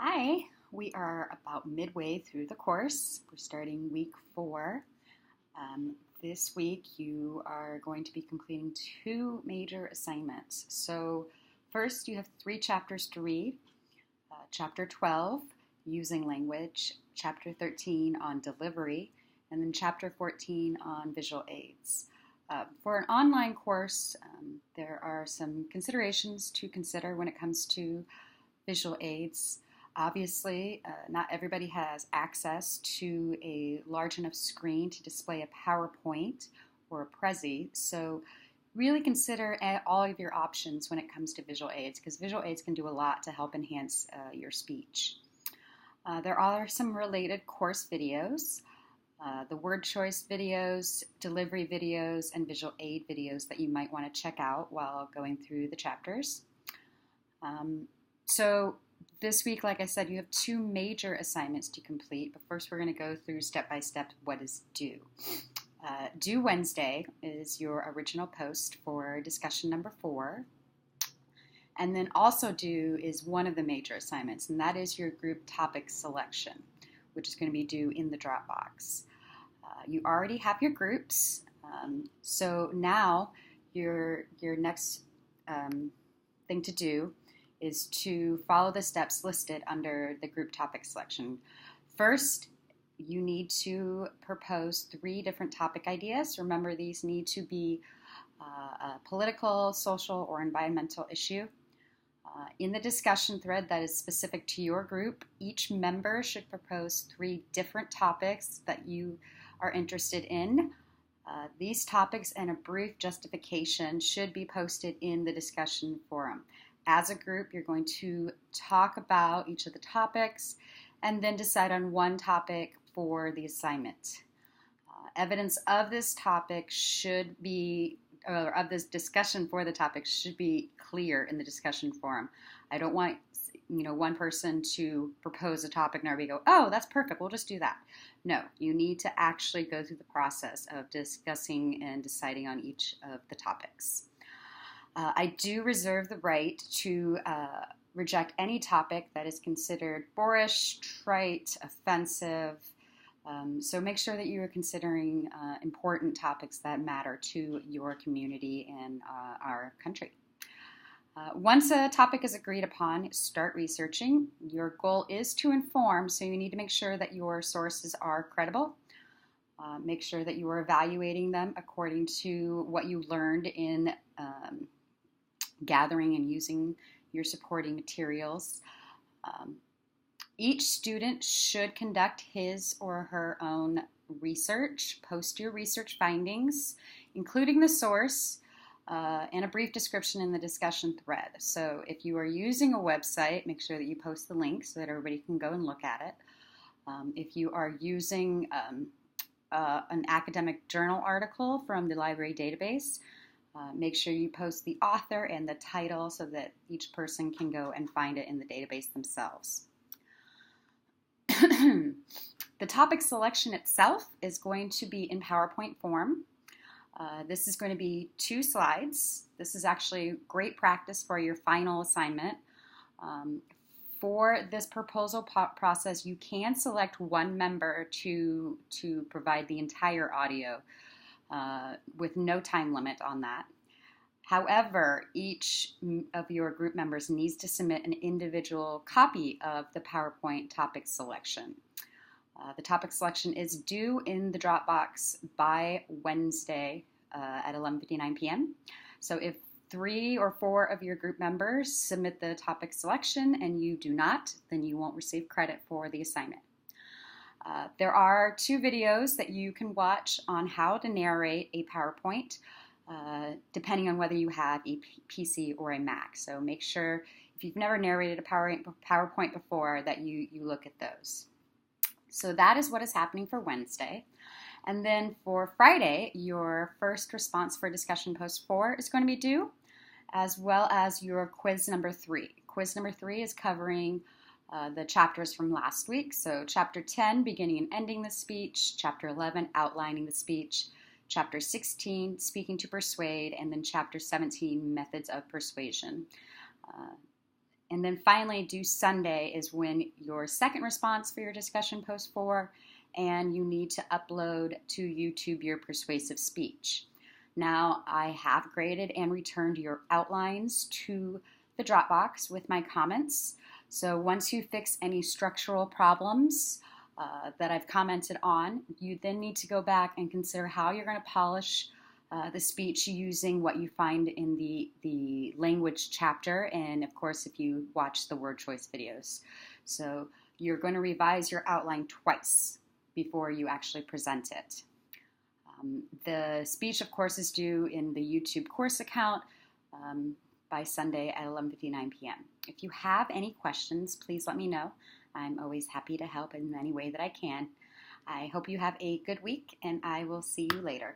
Hi, we are about midway through the course. We're starting week 4. This week you are going to be completing 2 major assignments. So first you have 3 chapters to read. Chapter 12, Using Language, Chapter 13 on Delivery, and then Chapter 14 on Visual Aids. For an online course, there are some considerations to consider when it comes to visual aids. Obviously, not everybody has access to a large enough screen to display a PowerPoint or a Prezi, so really consider all of your options when it comes to visual aids, because visual aids can do a lot to help enhance your speech. There are some related course videos, the word choice videos, delivery videos, and visual aid videos that you might want to check out while going through the chapters. So this week, like I said, you have 2 major assignments to complete, but first we're going to go through step by step what is due. Due Wednesday is your original post for discussion number 4. And then also due is one of the major assignments, and that is your group topic selection, which is going to be due in the Dropbox. You already have your groups, so now your next thing to do is to follow the steps listed under the group topic selection. First, you need to propose 3 different topic ideas. Remember, these need to be a political, social, or environmental issue. In the discussion thread that is specific to your group, each member should propose 3 different topics that you are interested in. These topics and a brief justification should be posted in the discussion forum. As a group, you're going to talk about each of the topics and then decide on one topic for the assignment. Evidence of this topic should be, or of this discussion for the topic should be clear in the discussion forum. I don't want one person to propose a topic and everybody go, oh, that's perfect, we'll just do that. No, you need to actually go through the process of discussing and deciding on each of the topics. I do reserve the right to reject any topic that is considered boorish, trite, offensive. So make sure that you are considering important topics that matter to your community and our country. Once a topic is agreed upon, start researching. Your goal is to inform, so you need to make sure that your sources are credible. Make sure that you are evaluating them according to what you learned in gathering and using your supporting materials. Each student should conduct his or her own research. Post your research findings, including the source, and a brief description in the discussion thread. So if you are using a website, make sure that you post the link so that everybody can go and look at it. If you are using an academic journal article from the library database, make sure you post the author and the title so that each person can go and find it in the database themselves. The topic selection itself is going to be in PowerPoint form. This is going to be 2 slides. This is actually great practice for your final assignment. For this proposal process, you can select one member to provide the entire audio with no time limit on that. However, each of your group members needs to submit an individual copy of the PowerPoint topic selection. The topic selection is due in the Dropbox by Wednesday at 11:59 p.m. So if 3 or 4 of your group members submit the topic selection and you do not, then you won't receive credit for the assignment. There are 2 videos that you can watch on how to narrate a PowerPoint, depending on whether you have a PC or a Mac. So make sure, if you've never narrated a PowerPoint before, that you look at those. So that is what is happening for Wednesday. And then for Friday, your first response for discussion post 4 is going to be due, as well as your quiz number 3. Quiz number 3 is covering the chapters from last week. So chapter 10, beginning and ending the speech, chapter 11, outlining the speech, chapter 16, speaking to persuade, and then chapter 17, methods of persuasion. And then finally, due Sunday is when your second response for your discussion post for, and you need to upload to YouTube your persuasive speech. Now, I have graded and returned your outlines to the Dropbox with my comments. So once you fix any structural problems that I've commented on, you then need to go back and consider how you're going to polish the speech using what you find in the language chapter, and of course if you watch the word choice videos. So you're going to revise your outline twice before you actually present it. The speech, of course, is due in the YouTube course account by Sunday at 11:59 p.m. If you have any questions, please let me know. I'm always happy to help in any way that I can. I hope you have a good week, and I will see you later.